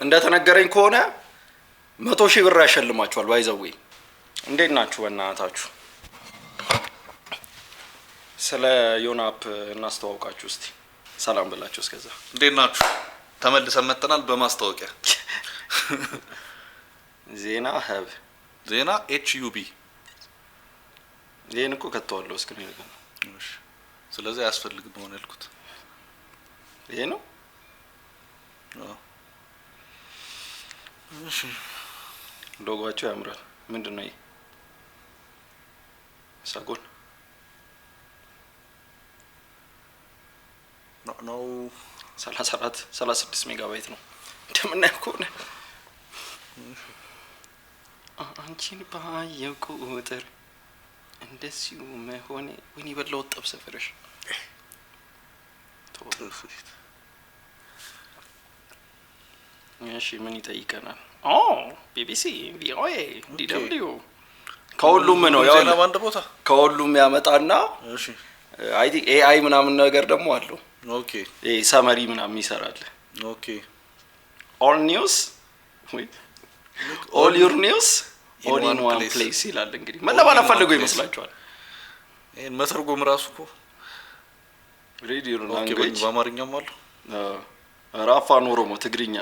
እንደተነገረኝ ከሆነ 100,000 ብር ያሸልማችኋል። ባይዘዌ እንዴት ናችሁ? በእናታችሁ ስለ ዮናፕ እናስተዋውቃችሁ እስቲ። ሰላም ብላችሁ እስከዛ እንዴት ናችሁ? ተመልሰን መጥተናል በማስታወቂያ ዜና ሀብ ዜና HUB ይሄን እኮ ከተዋለው እስከ ነው ያለው። እሺ ስለዚህ ያስፈልግ ነው ያልኩት ይሄ ነው። እሺ ሎጎአቸው ያምራል። ምንድነው ይሄ? ሳጎን ነው 36 ሜጋባይት ነው እንደምናየው ከሆነ። አንቺን ባየው ቁጥር እንደዚሁ መሆኔ ወይኔ በላው ጠብሰ ፍረሽ ተወጥፉት። እሺ ምን ይጠይቀናል? ቢቢሲ፣ ቪኦኤ፣ DW ከሁሉም ነው ያው ባንድ ቦታ ከሁሉም ያመጣና እሺ አይ ቲንክ AI ምናምን ነገር ደግሞ አለው። ኦኬ ሰመሪ ምናምን ይሰራል። ኦኬ all news wait all your news all in one place ይላል። እንግዲህ ምን ለማለት ፈልጎ ይመስላችኋል? ይሄን መተርጎም ራሱ እኮ ሬዲዮ ላንጉዌጅ በአማርኛም አለው። ራፋን ኦሮሞ፣ ትግርኛ፣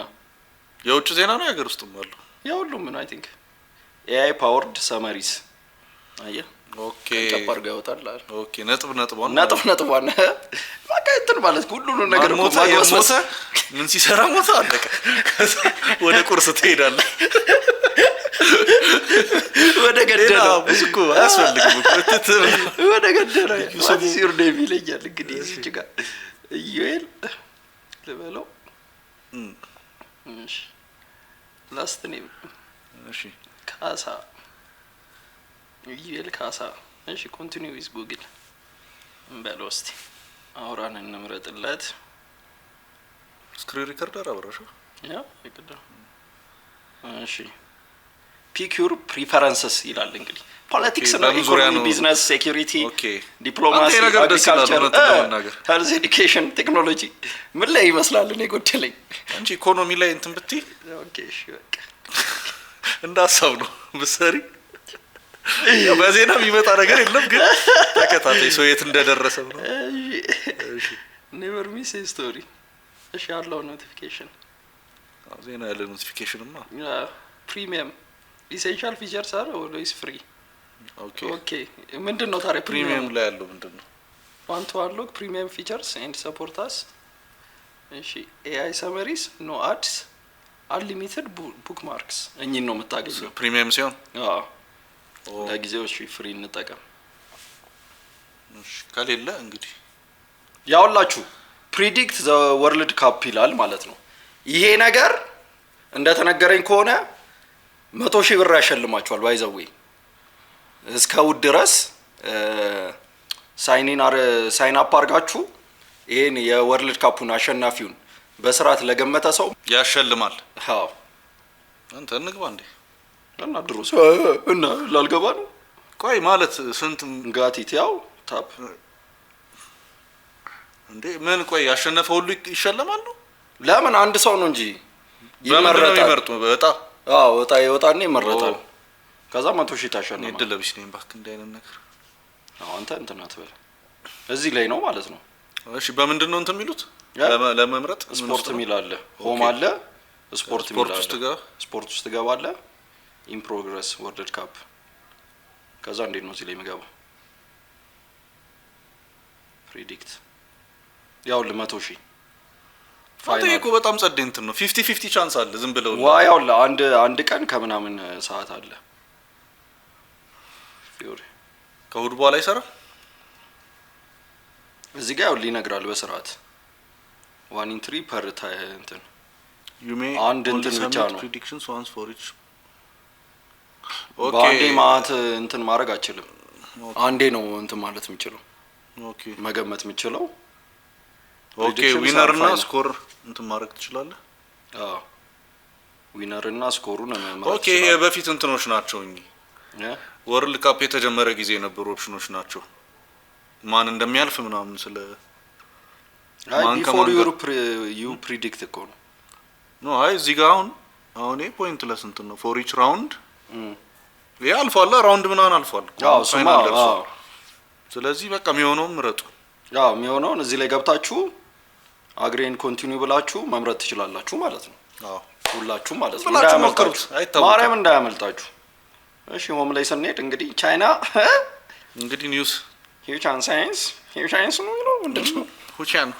የውጭ ዜና ነው የሀገር ውስጥም አለው። የሁሉም ምን አይ ቲንክ AI powered summaries አያ ኦኬ ተጨባርጋ ያወጣል። ኦኬ ነጥብ ዋና በቃ እንትን ማለት ሁሉንም ነገር እኮ ማግባስ ምን ሲሰራ ሞታ አለቀ። ወደ ቁርስ ትሄዳለህ ወደ ገደለው እኮ አያስፈልግም እኮ ወደ ገደለው ሲር ነው የሚለኛል። እንግዲህ እዚህ ጋር ኢዩኤል ለበለው እሺ ላስት ኔም እሺ ካሳ ኢዩኤል ካሳ። እሺ ኮንቲኒው ዊዝ ጉግል በለው እስቲ አውራን እንምረጥለት። ስክሪን ሪከርደር አብራሽ ያ ይቀዳ። እሺ ፒኩር ፕሪፈረንስስ ይላል። እንግዲህ ፖለቲክስ ነው፣ ኢኮኖሚ፣ ቢዝነስ፣ ሴኩሪቲ፣ ዲፕሎማሲ፣ አግሪካልቸር፣ ሄልዝ፣ ኤዱኬሽን፣ ቴክኖሎጂ ምን ላይ ይመስላል? እኔ ጎደለኝ አንቺ ኢኮኖሚ ላይ እንትን ብትይ ኦኬ እሺ በቃ እንዳሳብ ነው ብሰሪ በዜና የሚመጣ ነገር የለም ግን ተከታታይ ሰው የት እንደደረሰ ነው። እሺ ኔቨር ሚስ ስቶሪ። እሺ ያለው ኖቲፊኬሽን ዜና ያለ ኖቲፊኬሽንማ ፕሪሚየም ኢሴንሻል ፊቸርስ አለ ኦልዌይስ ፍሪ። ኦኬ ኦኬ ምንድነው ታዲያ ፕሪሚየም ላይ ያለው ምንድነው? ዋን ቱ አንሎክ ፕሪሚየም ፊቸርስ ኤንድ ሰፖርታስ። እሺ AI ሰመሪስ፣ ኖ አድስ፣ አንሊሚትድ ቡክ ማርክስ እኚህን ነው የምታገኘው ፕሪሚየም ሲሆን። ለጊዜው እሺ ፍሪ እንጠቀም። እሺ ከሌለ እንግዲህ ያውላችሁ ፕሪዲክት ዘ ወርልድ ካፕ ይላል ማለት ነው። ይሄ ነገር እንደተነገረኝ ከሆነ 100,000 ብር ያሸልማችኋል። ባይዘዌ እስከ ውድ ድረስ ሳይን አፕ አድርጋችሁ ይሄን የወርልድ ካፑን አሸናፊውን በስርዓት ለገመተ ሰው ያሸልማል። አዎ አንተ እንግባ እንዴ እና ድሮስ እና ላልገባ ነው። ቆይ ማለት ስንት ጋቲት ያው ታፕ እንዴ ምን ቆይ ያሸነፈው ሁሉ ይሸለማሉ? ለምን አንድ ሰው ነው እንጂ ይመረጣል። በጣም ወጣ ይወጣና ይመረጣል። ከዛ 100,000 ታሸንፋለህ። እድል ለብሽ ነኝ ባክ እንዳይነን ነገር አንተ እንትን አትበል። እዚህ ላይ ነው ማለት ነው። እሺ በምንድን ነው እንትን የሚሉት? ለመምረጥ ስፖርት የሚል አለ፣ ሆም አለ፣ ስፖርት የሚል አለ። ስፖርት ውስጥ ትገባለህ። ኢን ፕሮግረስ ወርልድ ካፕ። ከዛ እንዴት ነው እዚህ ላይ የሚገባው? ፕሪዲክት ያው ለ100,000 ፋይናል እኮ በጣም ጸዴ እንትን ነው። 50-50 ቻንስ አለ። ዝም ብለው ያው አንድ ቀን ከምናምን ሰዓት አለ። ፊዮሪ ከሁድ በኋላ ይሰራ እዚህ ጋር ያው ሊነግራል በስርዓት 1 in 3 per እንትን አንድ እንትን ብቻ ነው predictions once for each ባንዴ ማት እንትን ማድረግ አችልም። አንዴ ነው እንትን ማለት የምችለው መገመት የምችለው። ኦኬ ዊነር እና ስኮር እንትን ማድረግ ትችላለህ። ዊነር እና ስኮሩን ማለት ኦኬ በፊት እንትኖች ናቸው እንጂ ወርልድ ካፕ የተጀመረ ጊዜ የነበሩ ኦፕሽኖች ናቸው። ማን እንደሚያልፍ ምናምን ስለ ማን ከማን ዩ ፕሪዲክት እኮ ነው ኖ አይ እዚህ ጋር አሁን ፖይንት ለስንት ነው ፎር ኢች ራውንድ ይሄ አልፏል ራውንድ ምናምን አልፏል ፋይናል ደርሷል ስለዚህ በቃ የሚሆነውን ምረጡ ያው የሚሆነውን እዚህ ላይ ገብታችሁ አግሬን ኮንቲኒው ብላችሁ መምረጥ ትችላላችሁ ማለት ነው ሁላችሁ ማለት ነው እንዳያመልጣችሁ ማርያም እንዳያመልጣችሁ እሺ ሆም ላይ ስንሄድ እንግዲህ ቻይና እንግዲህ ኒውስ ሂውቻን ሳይንስ ነው ምንድነው ሁቻን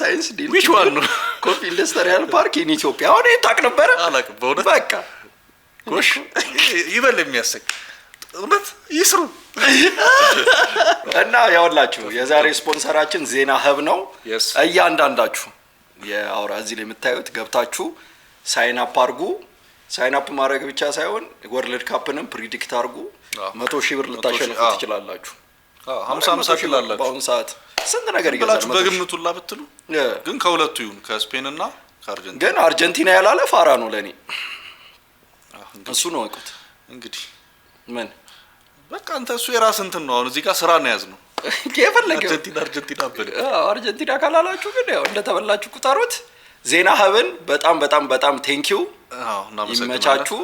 ሳይንስ ዲል ዊችዋን ነው ኮፒ ኢንዱስትሪያል ፓርክ ኢን ኢትዮጵያ አሁን ታቅ ነበር አላውቅም በእውነት በቃ ጎሽ ይበል የሚያሰቅ እውነት ይስሩ እና ያውላችሁ የዛሬ ስፖንሰራችን ዜና ሀብ ነው እያንዳንዳችሁ የአውራ እዚህ ላይ የምታዩት ገብታችሁ ሳይን አፕ አድርጉ ሳይን አፕ ማድረግ ብቻ ሳይሆን ወርልድ ካፕንም ፕሪዲክት አድርጉ 100,000 ብር ልታሸንፉ ትችላላችሁ 50 ትችላላችሁ በአሁኑ ሰዓት ስንት ነገር ይገዛል በግምቱ ላ ብትሉ ግን ከሁለቱ ይሁን ከስፔን እና ከአርጀንቲና ግን አርጀንቲና ያላለ ፋራ ነው ለኔ እሱ ነው እኮ እንግዲህ ምን በቃ አንተ እሱ የራስ እንትን ነው አሁን እዚህ ጋር ስራ ነው ያዝነው የፈለገው አርጀንቲና በል አርጀንቲና ካላላችሁ ግን ያው እንደተበላችሁ ቁጠሩት ዜና ሀብን በጣም ቴንኪው ይመቻችሁ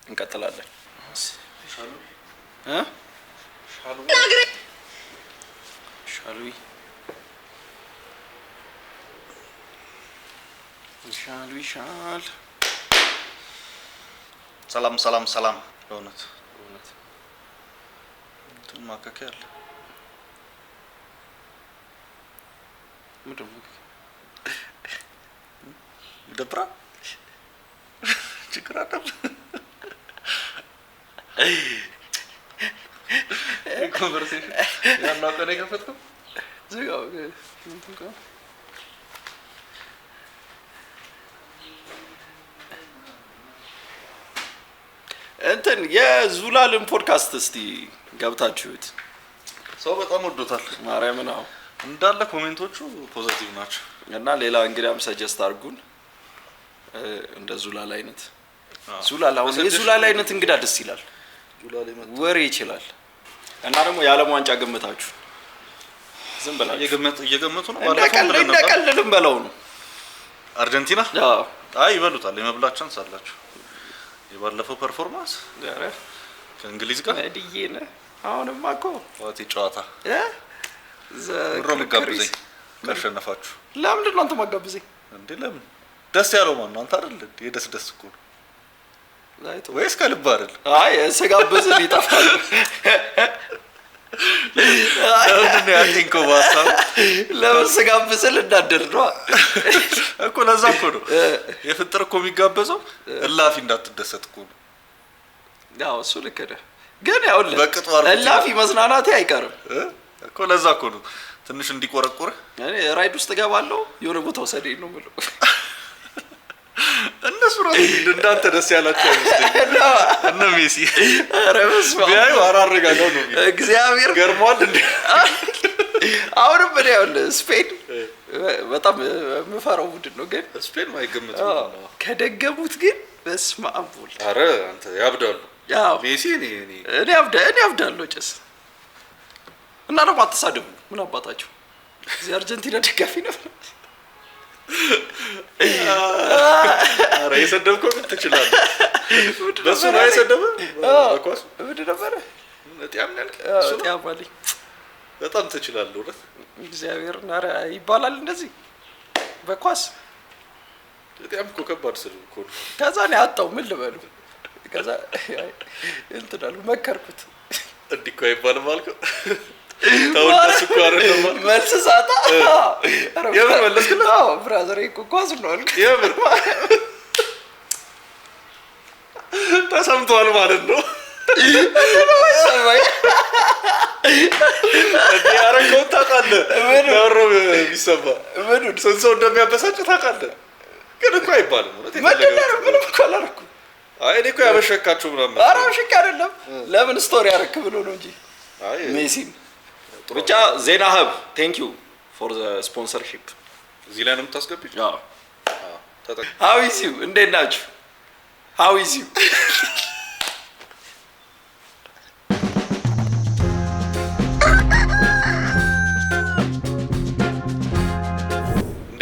እንቀጥላለን ሻል ሰላም በእውነት እንትን ማካከያ አለ ምንድን ነው ደብራ ችግር አይደል ኮንቨርሴሽን ያለው ቀን የከፈትከው ዝጋው እንትን የዙላልን ፖድካስት እስቲ ገብታችሁት ሰው በጣም ወዶታል ማርያም ነው እንዳለ ኮሜንቶቹ ፖዚቲቭ ናቸው እና ሌላ እንግዲያም ሰጀስት አድርጉን እንደ ዙላል አይነት ዙላል አሁን የዙላል አይነት እንግዳ ደስ ይላል ዙላል ወሬ ይችላል እና ደግሞ የዓለም ዋንጫ ገምታችሁ ዝም ብላችሁ እየገመቱ ነው እንደቀልልም በለው ነው አርጀንቲና አይ ይበሉታል የመብላቻን ሳላችሁ የባለፈው ፐርፎርማንስ ከእንግሊዝ ጋር እዲየነ አሁንማ እኮ ዋቲ ጨዋታ ዘሮም ጋብዘኝ ካሸነፋችሁ ለምንድን ነው አንተ ማጋብዘኝ እንዴ ለምን ደስ ያለው ማን ነው አንተ አይደል እንዴ ደስ እኮ ነው ወይስ ከልብ አይደል አይ ስጋብዝን ይጣፋል ለምን ያንተንኮ ባሳው ለምን ስጋብዝን እንዳደር ነው እኮ ለዛ እኮ ነው የፍጥር እኮ የሚጋበዘው እላፊ እንዳትደሰት እኮ ነው ያው እሱ ልክ ነው ግን ያው እላፊ መዝናናቴ አይቀርም እኮ ለዛ እኮ ነው ትንሽ እንዲቆረቆረ እኔ ራይድ ውስጥ ገባለሁ የሆነ ቦታ ወሰደኝ ነው የምለው እነሱ ራሱ እንዳንተ ደስ ያላችሁ አይመስልም እና ሜሲ ረብስማ ቢያዩ አራረጋጋው ነው እግዚአብሔር ገርሟል እንዴ አሁንም በደያው ስፔን በጣም የምፈራው ቡድን ነው ግን ስፔን ማይገመት ነው ከደገሙት ግን በስመ አብ ወልድ አረ አንተ ያብዳሉ ያው ሜሲ እኔ አብዳለሁ ጭስ እና ደግሞ አትሳደቡ ምን አባታችሁ እዚህ አርጀንቲና ደጋፊ ነው አረ የሰደብከው ግን ትችላለህ በሱ ነው የሰደበ በኳስ ወደ ነበር እጥያም ነልክ እጥያም አለኝ በጣም ትችላለህ ወደ እግዚአብሔር ናራ ይባላል እንደዚህ በኳስ እጥያም እኮ ከባድ ስል እኮ ከዛ ነው ያጣው ምን ልበሉ ከዛ እንትናሉ መከርኩት እንዲህ እኮ አይባልም አልከው ታውቃለህ እኮ አይደለም መልስ ሳጣ የምር መለስክልህ አዎ ብራዘር እኮ ኳስ ነው አልኩ የምር ተሰምቷል ማለት ነው ያረከው ታውቃለህ ምን ነው ቢሰማ ምን ሰንሶ እንደሚያበሳጭ ታውቃለህ ግን እኮ አይባልም ምን እኮ አላረኩም አይ እኔ እኮ ያበሸካችሁ ምናምን ኧረ አበሸካ አይደለም ለምን ስቶሪ ያረክ ብሎ ነው እንጂ አይ ሜሲ ብቻ ዜና ሀብ ቴንክ ዩ ፎር ዘ ስፖንሰርሺፕ እዚህ ላይ ነው የምታስገቢው አዎ how is you እንዴት ናችሁ how is you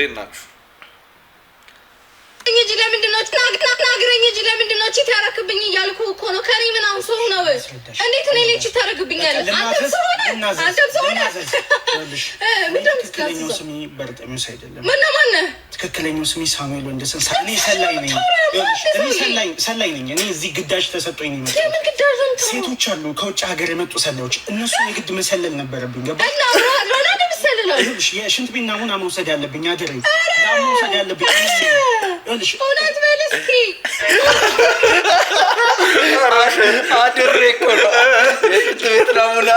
እንዴት ናችሁ? እንጂ ለምንድን ነው ናግረኝ እንጂ ለምንድን ነው ቺት ያረክብኝ እያልኩ እኮ ነው። ከኔ ምን አንሶ ነው? እንዴት እኔ ላይ ቺት ታረክብኛለህ? አንተ ሰው ነህ። ምንድን ነው ትክክለኛው ስሜ በርጤሜዎስ አይደለም። ማነህ? ትክክለኛው ስሜ ሳሙኤል ወንደሰን። እኔ ሰላይ ነኝ። እኔ እዚህ ግዳጅ ተሰጥቶኝ ነው። የምን ግዳጅ ነው? ሴቶች አሉ ከውጭ ሀገር የመጡ ሰላዮች፣ እነሱ የግድ መሰለል ነበረብኝ። ገባ እና የሽንት ቤት ናሙና መውሰድ ያለብኝ አደረኝ መውሰድ ያለብኝ እውነት በል እስኪ አድሬ እኮ ነው የሽንት ቤት ናሙና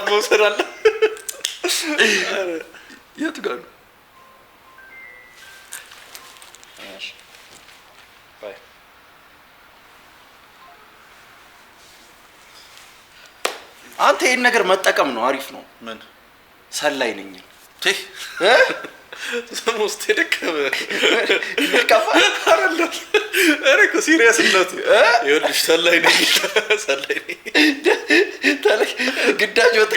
መውሰድ አለ። የት ጋር ነው? አንተ ይሄን ነገር መጠቀም ነው። አሪፍ ነው። ምን ሰላይ ነኝ ሰሞስት ደከመ ለካፋ አረለ አረኮ ሲሪየስነት ይኸውልሽ ሰላይ ነኝ ታለክ ግዳጅ ወጥቼ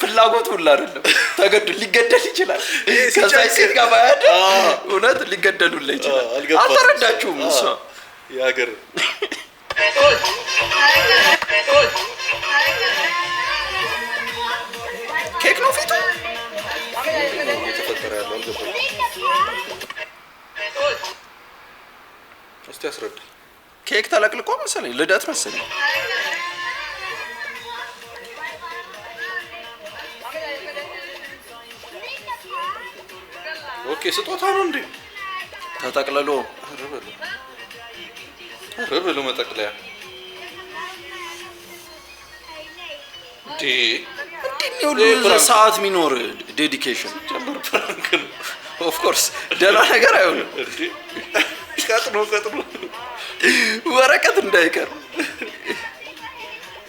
ፍላጎት ሁሉ አይደለም ተገደል ሊገደል ይችላል። ከዛ ሴት ጋር ባያደ እውነት ሊገደሉላ ይችላል። አልተረዳችሁም? እሷ ያገር ኬክ ነው ፊቱ እየተፈጠረ ያለው አልገባኝም። እስቲ አስረዳ። ኬክ ተለቅልቆ መሰለኝ ልደት መሰለኝ። ኦኬ ስጦታ ነው እንዴ? ተጠቅልሎ ረበሉ መጠቅለያ እንዴ ሰዓት ሚኖር ዴዲኬሽን ጀምር ፍራንክ ነው። ኦፍ ኮርስ ደህና ነገር አይሆንም እንዴ? ቀጥሎ ወረቀት እንዳይቀር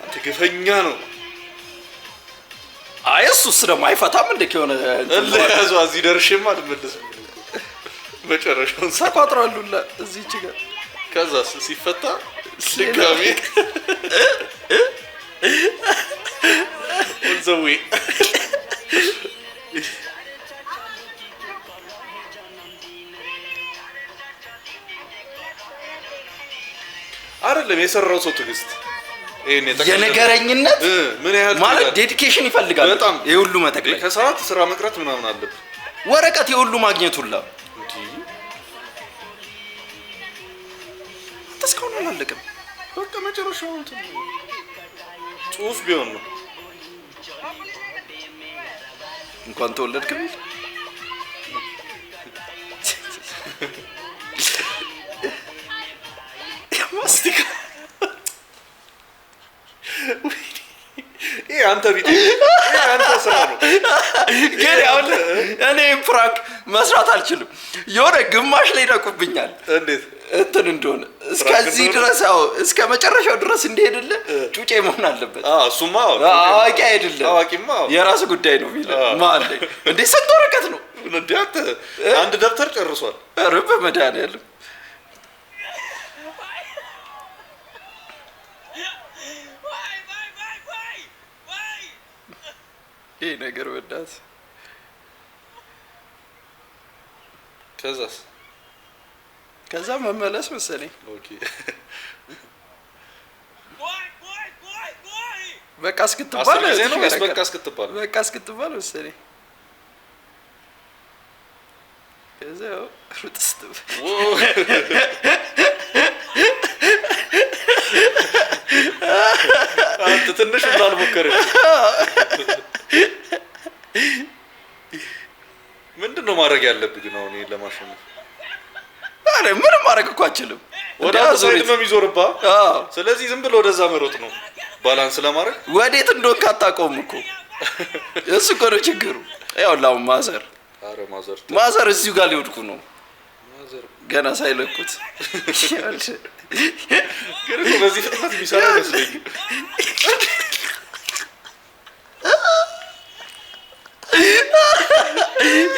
አንተ ግፈኛ ነው። አይ እሱስ ደግሞ አይፈታም እንደ ከሆነ ለያዙ እዚህ ደርሼም አልመለስም። መጨረሻውን ሳቋጥራሉላ እዚህ ጋር ከዛስ ሲፈታ ድጋሚ ወንዘዌ አይደለም የሰራው ሰው ትግስት የነገረኝነት ምን ያህል ማለት ዴዲኬሽን ይፈልጋል በጣም። የሁሉ መጠቅለይ ከሰዓት ስራ መቅረት ምናምን አለበት። ወረቀት የሁሉ ማግኘት ሁላ እንዴ ተስካውን አላለቀም። በቃ መጨረሻው እንትን ጽሁፍ ቢሆን ነው። እንኳን ተወለድክ ማስቲካ ይሄ አንተ ቢት ይሄ አንተ ስራ ነው። ግን አሁን እኔ ፍራንክ መስራት አልችልም። የሆነ ግማሽ ላይ ደቁብኛል። እንዴት እንትን እንደሆነ እስከዚህ ድረስ እስከ መጨረሻው ድረስ እንዲሄድልህ ጩጬ መሆን አለበት። እሱማ አዋቂ አይደለም። አዋቂማ የራስ ጉዳይ ነው የሚለው ማለት እንዴ ስንት ወረቀት ነው እንዴ? አንድ ደብተር ጨርሷል። ኧረ በመድኃኒዓለም ይሄ ነገር ወዳት ከዛ መመለስ መሰለኝ። ኦኬ በቃ እስክትባል መሰለኝ። ከዛ ሩጥስት አንተ ትንሽ እንዳልሞከረች ምንድነው ማድረግ ያለብህ ግን አሁን ይሄን ለማሸነፍ? አረ ምንም ማድረግ እኮ አልችልም። ወደ አዙሪት ነው የሚዞርባ። ስለዚህ ዝም ብሎ ወደዛ መሮጥ ነው ባላንስ ለማድረግ። ወዴት እንደሆንክ አታውቀውም እኮ እሱ እኮ ነው ችግሩ። ያው ላው ማዘር እዚሁ ጋር ሊወድቁ ነው ገና ሳይለቁት። ግን እኮ በዚህ ፍጥነት የሚሰራ መስለኝ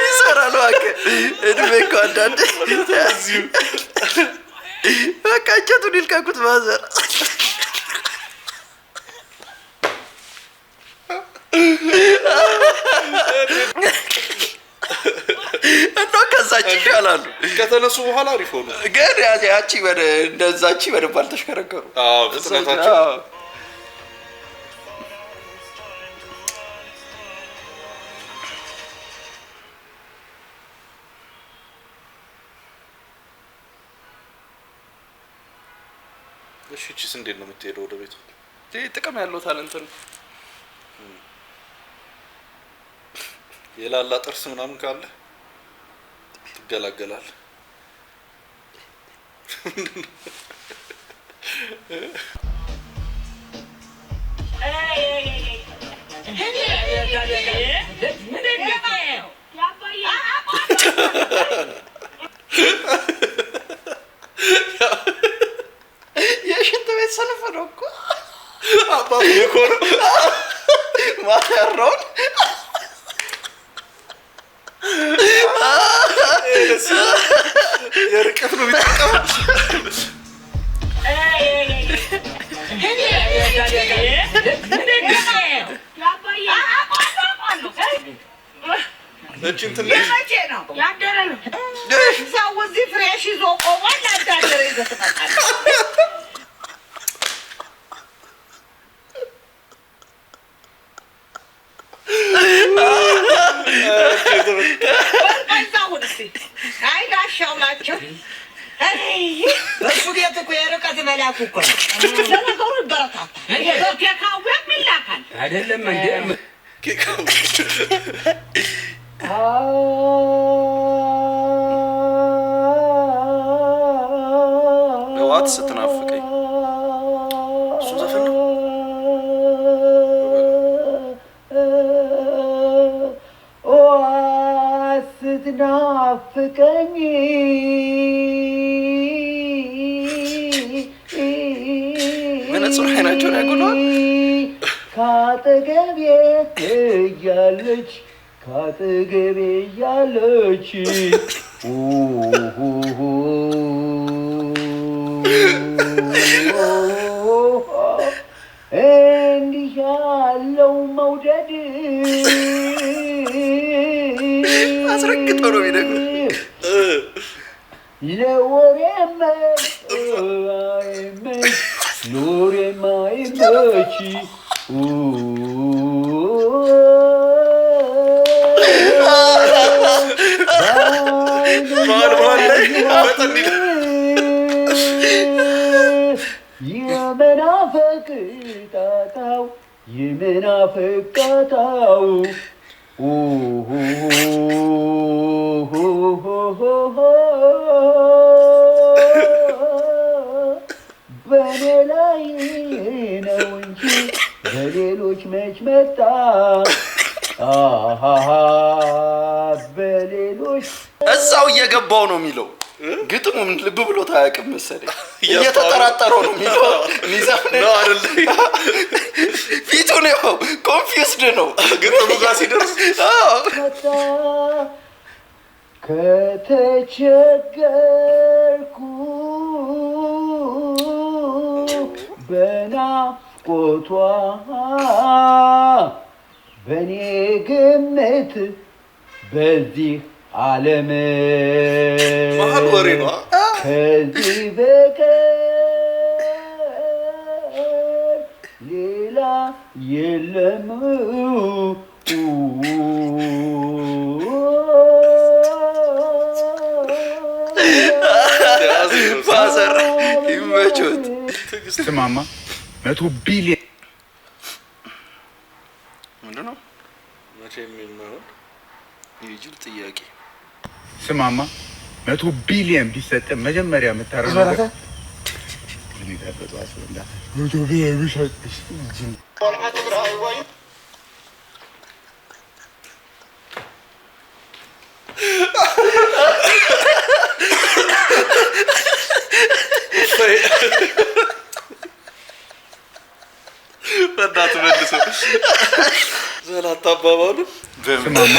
ይሰራል። እድሜ እኮ አንዳንዴ በቃ እንጨቱን ይልቀቁት ማዘር። ከዛች ይሻላሉ። ከተነሱ በኋላ አሪፍ ሆነ። ግን ያቺ እንደዛች በደንብ አልተሽከረከሩ። ፍጥነታቸው እሺ። እቺስ እንዴት ነው የምትሄደው ወደ ቤቱ? ጥቅም ያለው ታለንት ነው። የላላ ጥርስ ምናምን ካለ ትገላገላል። የሽንት ቤት ሰልፍ ነው እኮ አባቱ እኮ ነው ማተሮን የርቀት ነው የሚጠቀመው። እቺን ትንሽ ያደረ ነው ሰው እዚህ ፍሬሽ ይዞ ቆሟል። ያዳደረ ይዘህ ትመጣለህ። አይ ጋሻው ናቸው። እሱ ቤት እኮ የርቀት መላኩ እኮ ነው። ለነገሩ ይበረታታል። ኬካዌም ይላካል አይደለም እንደ ለዋት ስትናፍቀኝ እሱ ዘፈን ነው። ስትናፍቀኝ መነጽር አይናቸውን ያጎላል። ካጠገቤ እያለች እንዲህ ያለው መውደድ አስረግጦ ነው የሚነግሩት። ለወሬም አይመች ኖሬም አይመች የመናፈቅ ጣጣው በኔ ላይ ነው እንጂ በሌሎች መች መጣ በሌሎች እዛው እየገባው ነው የሚለው። ግጥሙ ምን ልብ ብሎ ታያቅም መሰለኝ። እየተጠራጠረው ነው የሚለው። ሚዛን ነው አይደል? ፊቱ ነው ኮንፊውዝድ ነው ግጥሙ ጋር ሲደርስ። ከተቸገርኩ በናፍቆቷ በኔ ግምት በዚህ ዓለም መሀል ወሬ ነው ከዚህ በቀር ሌላ የለም። ፋዘር ይመቹት። ስማማ 100 ቢሊዮን ምንድን ነው መቼ የሚሆን የጅል ጥያቄ። ስማማ 100 ቢሊዮን ቢሰጥ መጀመሪያ የምታረጋው ነገር ምን ይደረጋል? አስወንዳ 100 ቢሊዮን ቢሰጥ በእናትህ መልሰው ዘላታ አባባሉ። ስማማ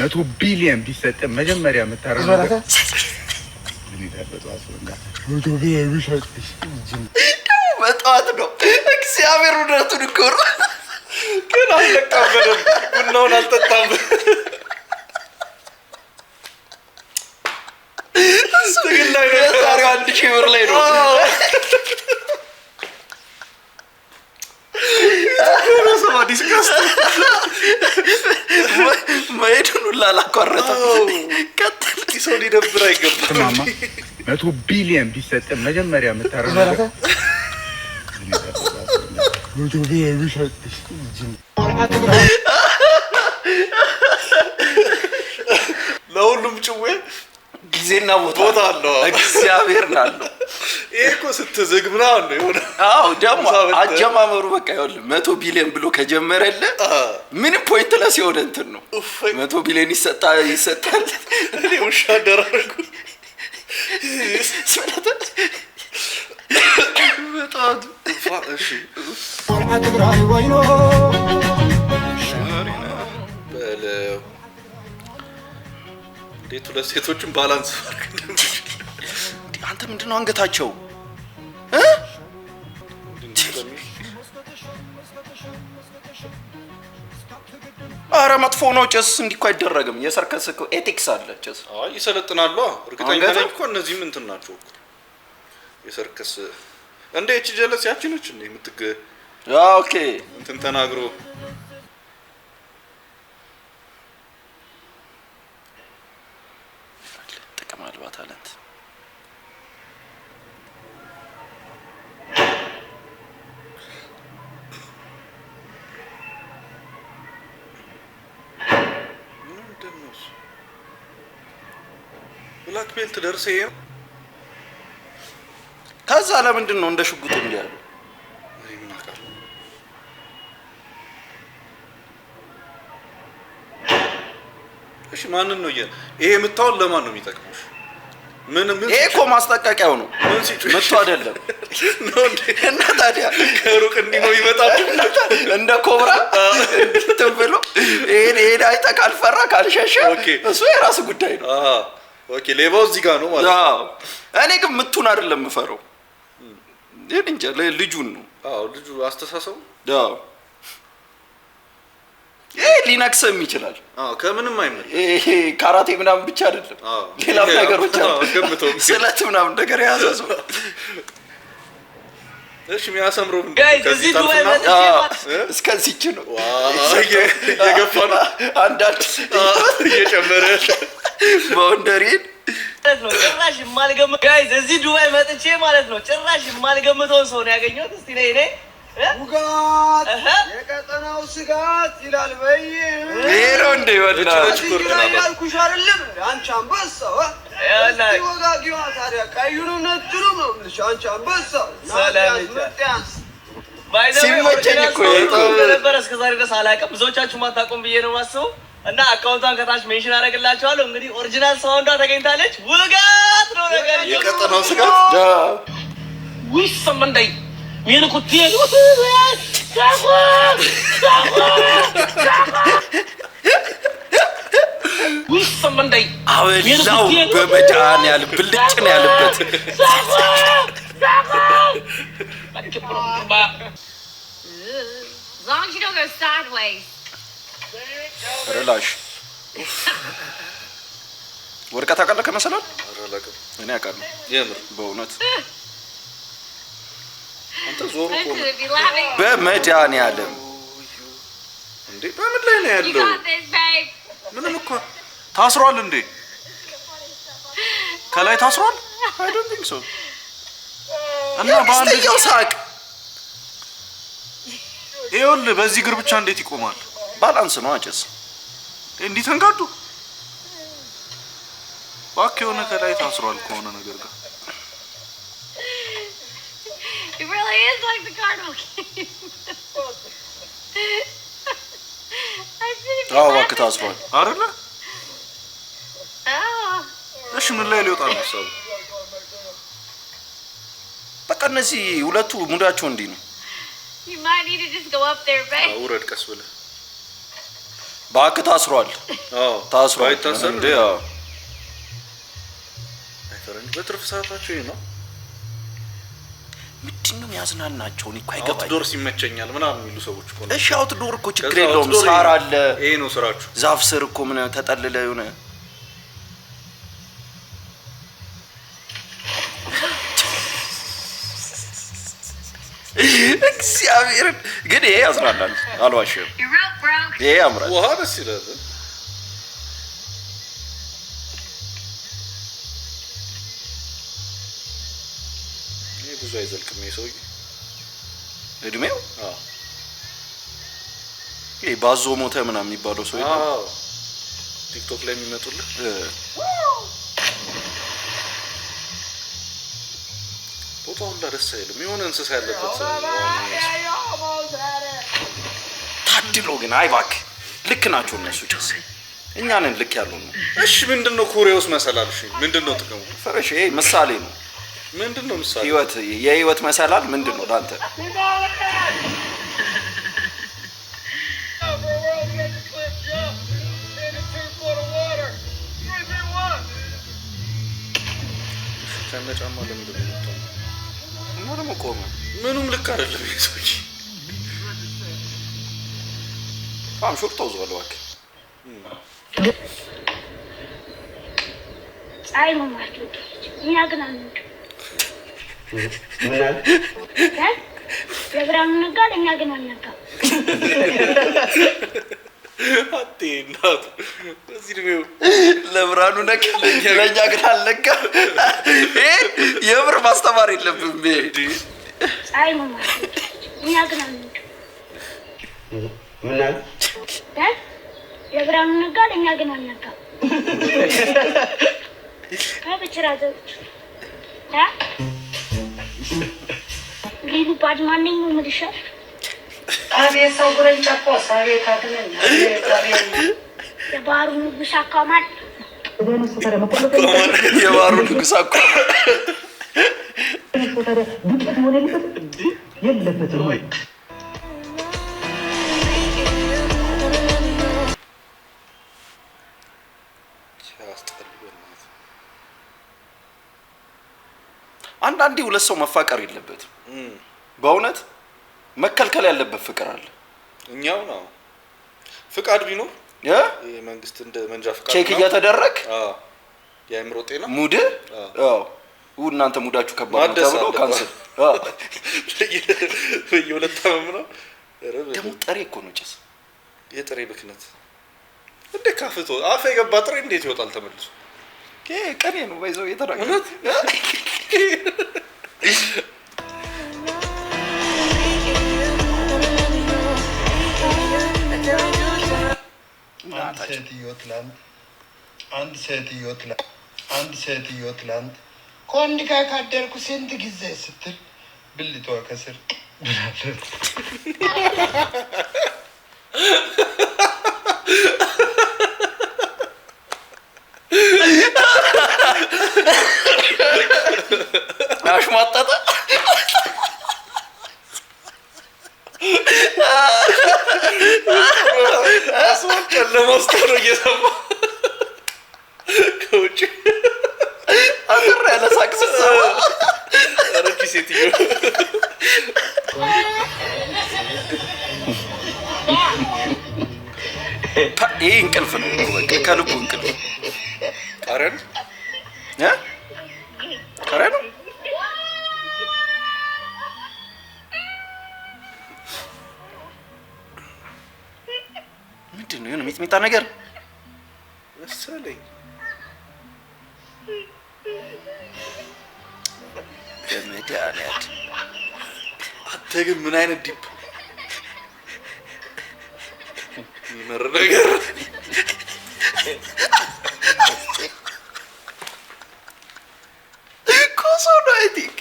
100 ቢሊዮን ቢሰጥ መጀመሪያ የምታረጋው ነገር ምን ይደረጋል? አስወንዳ 100 ቢሊዮን ቢሰጥ መጣት ነው። እግዚአብሔር እውነቱን እኮ ነው። ግን አልለቃም፣ ቡናውን አልጠጣም። ትግል ላይ ነው። ዛሬ 1000 ብር ላይ ነው። ሰማ ዲስካስት መሄዱን ሁላ አላቋረጠም። ቀጥል። ሰው ሊደብር አይገባም። ማማ 100 ቢሊዮን ቢሰጥ መጀመሪያ የምታረጋግጠው ለሁሉም ጭዌ ጊዜና ቦታ አለው። እግዚአብሔር አለው። ይሄ እኮ ስትዝግ ምናምን ነው የሆነ። አዎ ደግሞ አጀማመሩ በቃ ይኸውልህ 100 ቢሊዮን ብሎ ከጀመረልህ ምንም ፖይንት ለስ የሆነ እንትን ነው። 100 ቢሊዮን ይሰጣል። እኔ ውሻ ደራርኩ በጣም እሺ በለው እንዴት ሁለት ሴቶችን ባላንስ አንተ ምንድነው አንገታቸው አረ መጥፎ ነው። ጭስ እንዲኮ አይደረግም። የሰርከስ እኮ ኤቲክስ አለ። ጭስ አይ ይሰለጥናሉ። እርግጠኛ ነኝ እኮ እነዚህም እንትን ናቸው እኮ የሰርከስ እንደ እቺ ጀለስ ያቺነች እንዴ የምትገ ኦኬ እንትን ተናግሮ ጥቅም አልባ ታለንት ብላክ ቤልት ደርሰ ይሄው ከዛ ለምንድን ነው እንደ ሽጉጥ እንዲያሉ እሺ ማንን ነው ይሄ የምታወል ለማን ነው የሚጠቅመው? ምን ይሄ እኮ ማስጠንቀቂያው ነው። መጥቶ አይደለም ነው እንዴ? እና ታዲያ ከሩቅ እንዲህ ነው ይመጣል እንደ ኮብራ እንትን ብሎ ይሄን አይተህ ካልፈራ ካልሸሸ እሱ የራሱ ጉዳይ ነው። ኦኬ ሌባው እዚህ ጋር ነው ማለት ነው። እኔ ግን ምቱን አይደለም የምፈረው እንጃ ልጁን ነው። ልጁ አስተሳሰቡ ሊነክስም ይችላል። ከምንም አይመል ካራቴ ምናምን ብቻ አይደለም ሌላም ነገሮች አሉ። ስለት ምናምን ነገር የያዘ ሰው እሺ የሚያሰምረው ከዚህ እስከዚህች ነው እየገፋ ነው። አንዳንድ እየጨመረ ባውንደሪን ነው ጭራሽ የማልገምተው ጋይስ እዚህ ዱባይ መጥቼ ማለት ነው ጭራሽ የማልገምተው ሰው ነው ያገኘሁት። እስቲ ነይ ውጋት የቀጠናው ስጋት ይላል በይ ሄሮ እንደ ይወድናል ያልኩሽ አይደለም አንቺ አንበሳ ወጋጊዋ ታዲያ ቀዩን ነጭሩም ነው ልጅ አንቺ አንበሳ ሲመቸኝ እኮ ነበር እስከ ዛሬ ድረስ አላውቅም። ብዙዎቻችሁ ማታውቁም ብዬ ነው የማስበው። እና አካውንቷን ከታች ሜንሽን አደርግላችኋለሁ። እንግዲህ ኦሪጂናል ሳውንዷ ተገኝታለች። ውጋት ነው ነገር የቀጠናው ስጋት ዊሰመንደይ ይሄን እኮ ትየሉ ዊሰመንደይ አበላው በመዳን ያለ ብልጭ ነው ያለበት ሪላሽ ወርቀት አቀለ ከመሰላል እኔ አውቃለሁ የምር በእውነት አንተ ዞር እኮ በመድኃኒዓለም እንዴ በምን ላይ ነው ያለው? ምንም እኮ ታስሯል እንዴ? ከላይ ታስሯል? I don't think so። እና ባንድ ያው ሳቅ ይኸውልህ በዚህ እግር ብቻ እንዴት ይቆማል? ባላንስ ነው አጨስ እንዲህ ተንጋዱ እባክህ የሆነ ከላይ ታስሯል ከሆነ ነገር ጋር It really is like the carnival game. እባክህ ታስሯል አይደለ? እሺ ምን ላይ ሊወጣ ነው ሰው? በቃ እነዚህ ሁለቱ ሙዳቸው እንዲህ ነው። You might need to just go up there, babe. ውረድ ቀስ ብለህ እባክህ ታስሯል። ታስሯል ባይታሰር እንዴ? አይፈረንጅ በትርፍ ሰዓታቸው ይሄ ነው። ምንድነው የሚያዝናናቸው? እኔ እኮ አይገባኝም። አውትዶር ሲመቸኛል ምናምን የሚሉ ሰዎች እኮ ነው። እሺ አውትዶር እኮ ችግር የለውም። ሳር አለ። ይሄ ነው ስራችሁ። ዛፍ ስር እኮ ምን ተጠልለ የሆነ እግዚአብሔር ግን ይሄ ያዝናናል አልዋሽም ይሄ ያምራል ውሃ ደስ ይላል ይሄ ብዙ አይዘልቅም ይሄ ሰውዬ እድሜው ይሄ ባዞ ሞተ ምናምን የሚባለው ሰው አዎ ቲክቶክ ላይ የሚመጡልህ ቦታው ሁላ ደስ አይልም የሆነ እንስሳ ያለበት ታድሎ ግን አይ እባክህ ልክ ናቸው እነሱ ጭስ እኛ ነን ልክ ያለው ነው እሺ ምንድነው ኮሪያውስ መሰላል እሺ ምንድነው ጥቅሙ ፈረሽ ይሄ ምሳሌ ነው ምንድነው ምሳሌ የህይወት መሰላል ምንድነው ዳንተ ከነጫማ ለምንድነው የምትሆነው ምንም ቆመ ምንም ልክ አይደለም ይሄ አም ሹርቶ ዘዋል እባክህ ፀሐይ ነው ማለት እኛ ግን አንድ ምን ለብርሃኑ ነጋ ለእኛ ግን አልነጋ አትናት እዚህ ነው ለብርሃኑ ነጋ ለእኛ ግን አልነጋ የምር ማስተማር የለብም ፀሐይ ነው ማለት እኛ ግን አንድ ምን ለብርሃኑ ነጋ ለእኛ ግን አልነጋ በጭራዘው ሊዱ ባድማነኝ ነው ምልሻል አቤት ሰው ጉረን ጨቆስ አቤት አትነኝ የባህሩ ንጉስ አካማል የባህሩ ንጉስ አካማል የለበትም ወይ አንዳንዴ ሁለት ሰው መፋቀር የለበትም በእውነት መከልከል ያለበት ፍቅር አለ እኛው ነው ፍቃድ ቢኖር የመንግስት እንደ መንጃ ፍቃድ ቼክ እያተደረገ የአእምሮ ጤና ሙድ እናንተ ሙዳችሁ ከባድ ነው ተብሎ ካንሰል በየሁለት ዓመት ነው ደግሞ ጥሬ እኮ ነው ጭስ የጥሬ ብክነት እንደ ካፍቶ አፍ የገባ ጥሬ እንዴት ይወጣል ተመልሶ ቀኔ ነው ባይዘው የተራቀ አንድ ሴትዮ ትላንት ከወንድ ጋር ካደርኩ ስንት ጊዜ ስትል ብልቷ ከስር አሽሟጠጠ አስወጥ ለማስተር እየሰማ ከውጭ አጥራ ያለ ሳክስ ሰው አረኪ ሴትዮ ይሄ እንቅልፍ ነው በቃ ከልቡ እንቅልፍ አረን ከረን ምንድን ነው ሚጥሚጣ ነገር መሰለኝ ከመድኃኒዓለም አንተ ግን ምን አይነት ዲፕ ይመር ነገር ኮሶ ነው አይ ቲንክ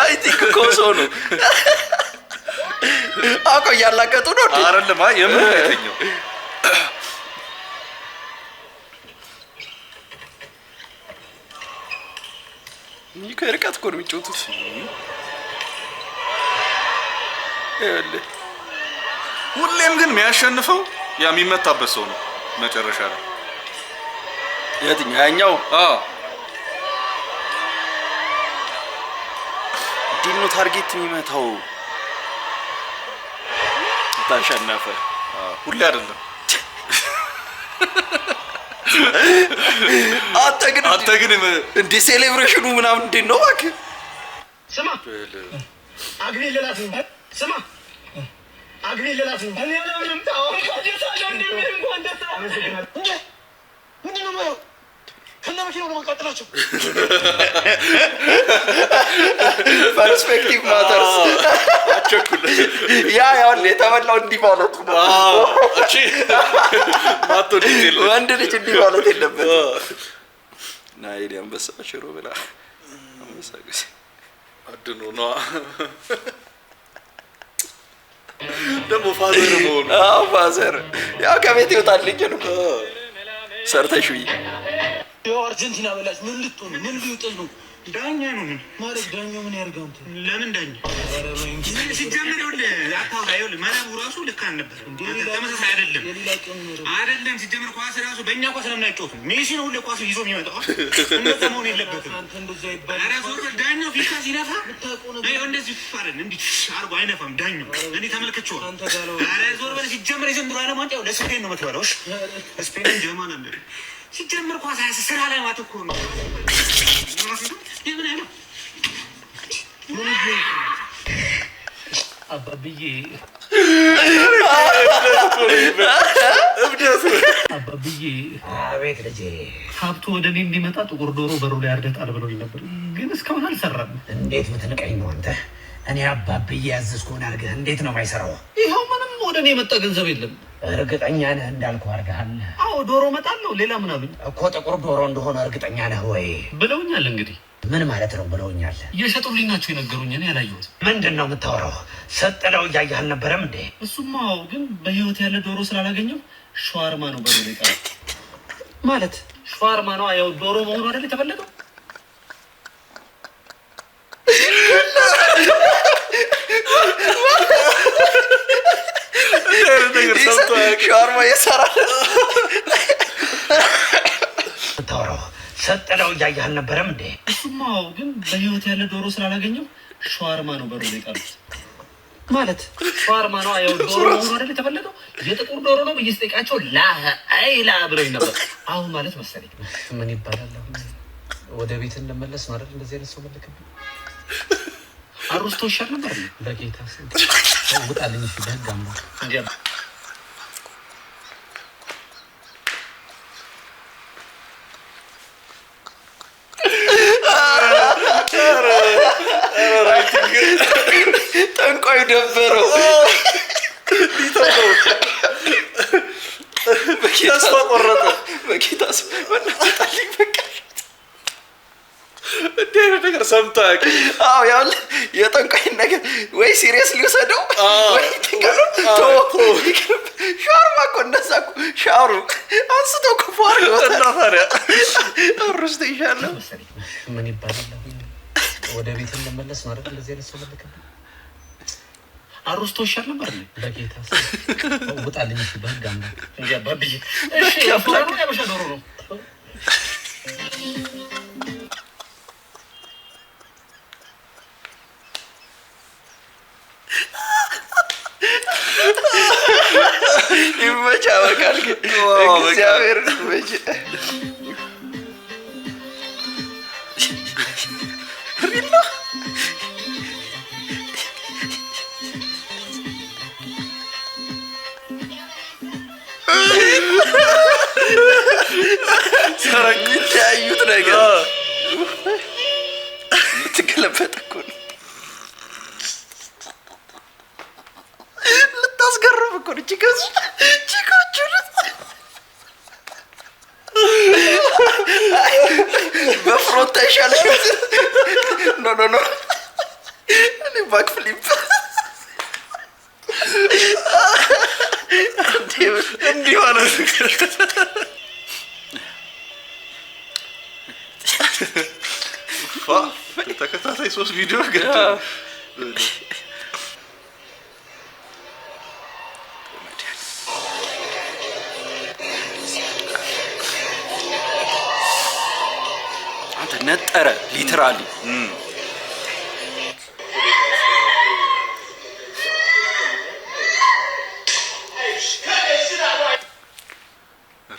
አይ ቲንክ ኮሶ ነው አቆ ያላቀጡ ነው አይደለም የምን አይተኛው ከርቀት እኮ ነው የሚጫወቱት ሁሌም ግን የሚያሸንፈው ያ የሚመታበት ሰው ነው መጨረሻ ላይ የትኛው ያኛው ዲኖ ታርጌት የሚመታው ታሸነፈ ሁሌ አይደለም አንተ ግን እንደ ሴሌብሬሽኑ ምናምን እንዴት ነው እባክህ? ስማ አግሪ ለላት ስማ አግሪ ለላት እኔ ምንም ታው ታው ምንድነው ነው ከነመኪናው ነው ማቃጠላቸው ፐርስፔክቲቭ ማተርስ አቸኩል ያው የተበላው እንዲህ ማለት ነው እቺ ማቶ ዲቴል ወንድ ልጅ እንዲህ ማለት የለበትም ናይ አንበሳ ሽሮ ብላ አንበሳ ግስ አድኖ ነው ደሞ ፋዘር ነው ፋዘር ያው ከቤት ይወጣልኝ ነው ሰርተሽይ አርጀንቲና በላች ምን ልትሆን ምን ሊውጥል ነው ዳኛ ነው ማለት ዳኛው ምን ያርጋው እንት ለምን ዳኛ ሲጀምር ይወል አታውራው መረቡ ራሱ ልክ አልነበር ተመሳሳይ አይደለም ሲጀምር ኳስ ራሱ በእኛ ኳስ ለምን አይጮትም ሜሲ ነው ለኳስ ይዞ የሚመጣው እንደዛ መሆን የለበትም አንተ እንደዛ ይባል ራሱ ዳኛው ፊካ ሲነፋ ብታውቁ ነው እንደዚህ ይፋረን እንዴ አርጎ አይነፋም ዳኛው እኔ ተመልክቼው አንተ ጋለው ራሱ ወር ሲጀምር ይዘምሩ አለ ማንጫው ለስፔን ነው መተባለው ስፔን ጀርመን እንደ ሲጀምር ኳስ ስራ ላይ ማተኮ ነው አባብዬ አቤት ልጄ ሀብቱ ወደ እኔ እንዲመጣ ጥቁር ዶሮ በሩ ላይ አርደጣል ብሎኝ ነበር ግን እስካሁን አልሰራም እንዴት ምትንቀኝ ነው አንተ እኔ አባብዬ ያዘዝኩህን አድርገህ እንዴት ነው የማይሰራው ይኸው ምንም ወደ እኔ የመጣ ገንዘብ የለም እርግጠኛ ነህ እንዳልኩህ አድርገሃል አዎ ዶሮ እመጣለሁ ሌላ ምን አሉኝ እኮ ጥቁር ዶሮ እንደሆነ እርግጠኛ ነህ ወይ ብለውኛል እንግዲህ ምን ማለት ነው ብለውኛል እየሸጡልኝ ናቸው የነገሩኝ እኔ ያላየሁት ምንድን ነው የምታወራው ሰጠለው እያየህ አልነበረም እንዴ እሱማ ግን በህይወት ያለ ዶሮ ስላላገኘው ሸዋርማ ነው በሩ ላይ ቀረ ማለት ሸዋርማ ነው ያው ዶሮ መሆኑ አይደል የተፈለገው ሻርማ የሰራል ታወራው ሰጠለው እያየህ አልነበረም እንዴ እሱማ ግን በህይወት ያለ ዶሮ ስላላገኘው ሸዋርማ ነው በሩ ላይ ቀረ ማለት ሸዋርማ ነው ያው ዶሮ መሆኑ አይደል የተፈለገው የጥቁር ዶሮ ነው ብዬ ስጠይቃቸው አይላ ብለውኝ ነበር አሁን ማለት መሰለኝ ምን ይባላል ወደ ቤት እንመለስ ነው አይደል እንደዚህ አይነት ሰው መልከብኝ አሩስቶ ይሻል ነበር በጌታ ስንት ውጣልኝ እሺ በጋም ነው እንዴ ጠንቋይ ደበረው ሊተው በኪታስ ቆረጠ በኪታስ ወጣልኝ በቃ እንዴት ነገር ሰምታክ አው ያው የጠንቋይ ነገር ወይ ሲሪየስ ሊወሰደው ወይ ሻርማ እኮ እንደዛ እኮ ሻሩ አንስቶ እኮ ፏር ወጣና ታዲያ አሩስቶ ይሻላል ምን ይባላል ወደ ቤት እንመለስ ነው አይደል እንደዚህ አይነት ሰው መልከብኝ አሩስቶ ይሻል ነበር በጌታ ውጣልኝ እሺ በጋም ነው እንዴ አባብዬ እሺ ያፈራሩ ያበሻ ዶሮ ነው ይመቻ በቃል እግዚአብሔር ይመች ሪላ ሰራኝ ታዩት ነገር ልትገለበጥ እኮ ነው ልታስገርም እኮ ነው ቺኮቹ በፍሮንት ይሻላል ኖ እኔ ባክ ፍሊፕ እንዲህ ማለት ተከታታይ 3 ቪዲዮ ገጥ አንተ ነጠረ ሊትራሊ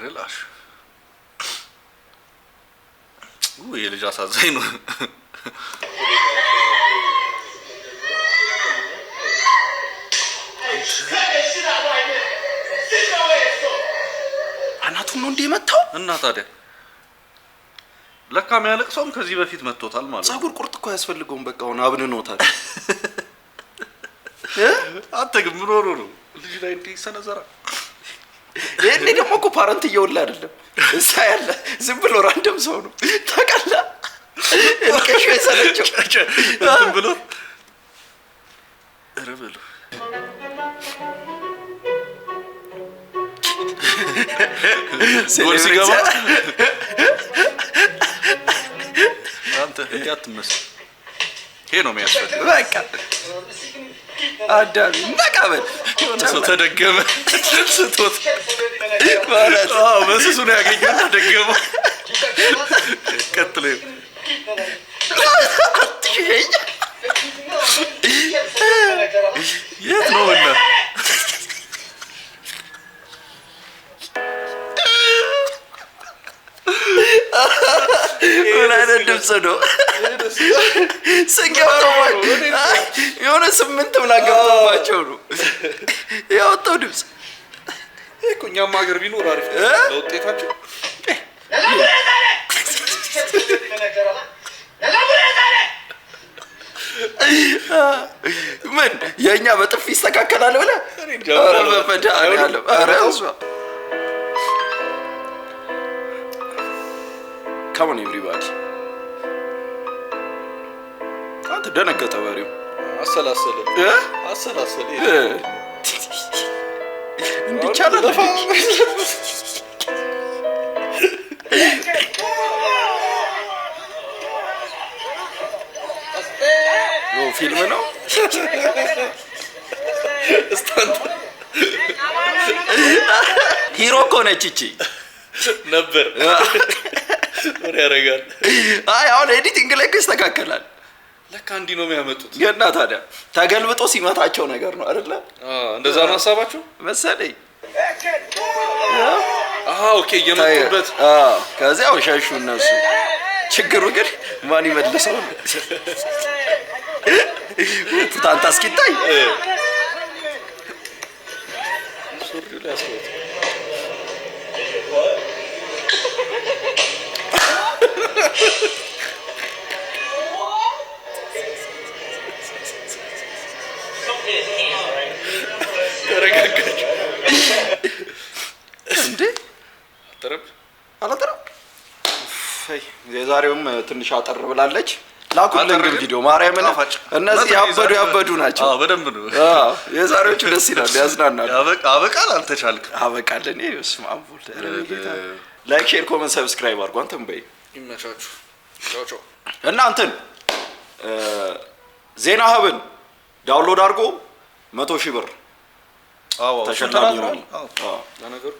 ሪላክስ ልጅ አሳዛኝ ነው። አናቱን ነው እንደ መታው እና ታዲያ ለካ የሚያለቅሰውም ከዚህ በፊት መጥቶታል ማለት ነው። ፀጉር ቁርጥ እኮ ያስፈልገውም በቃ አሁን አብንኖታል። አንተ ግን ምን ሆኖ ነው ልጅ ላይ እንዲህ ሰነዘራ? ይሄኔ ደግሞ እኮ ፓረንት እየወላ አይደለም እሳ ያለ ዝም ብሎ ራንደም ሰው ነው ታውቃለህ። እንከሽ የሰለቸው እንትን ብሎ ኧረ በሉ ጎል ሲገባ አንተ ያትመስል ይሄ ነው የሚያስፈልግ። በቃ አዳሚ መቃበል ሰው ተደገመ ስቶት ማለት በስሱ ነው ያገኘው ተደገመ። ቀጥሎ የት ነው እና ምን አይነት ድምፅ ነው? የሆነ 8 ምናምን ገብቶባቸው ነው ያወጣው ድምፅ። እኮ እኛም ሀገር ቢኖር አሪፍ ለውጤታቸው። ምን የእኛ በጥፊ ይስተካከላል ብለህ? Come on everybody. አንተ ደነገጠ በሬው። አሰላሰለ እንዲቻላል ፊልም ነው ሂሮ እኮ ነች እቺ ነበር ምን ያደርጋል? አይ አሁን ኤዲቲንግ ላይ ይስተካከላል። ለካ እንዲህ ነው የሚያመጡት። ገና ታዲያ ተገልብጦ ሲመታቸው ነገር ነው አይደለ? እንደዛ ነው ሐሳባቸው መሰለኝ። ኦኬ የመጡበት ከዚያው ሸሹ እነሱ። ችግሩ ግን ማን ይመልሰው ነው? ፑታንታ እስኪታይ ሱሪው ላይ አስወጥ ተረጋጋች እንዴ? አላጠረም። የዛሬውም ትንሽ አጠር ብላለች። ላኩልን ግን ቪዲዮ ማርያምን እነዚህ ያበዱ ናቸው። በደንብ ነው። የዛሬዎቹ ደስ ይላል፣ ያዝናናል። አበቃል አልተቻልክም። አበቃል። እኔ ስማ አምቦል ላይክ፣ ሼር፣ ኮሜንት፣ ሰብስክራይብ አድርጉ። አንተም በይ ይመቻችሁ። ቻው ቻው። እና እንትን ዜና ሀብን ዳውንሎድ አድርጎ 100,000 ብር ተሸላሚ ነው። ለነገሩ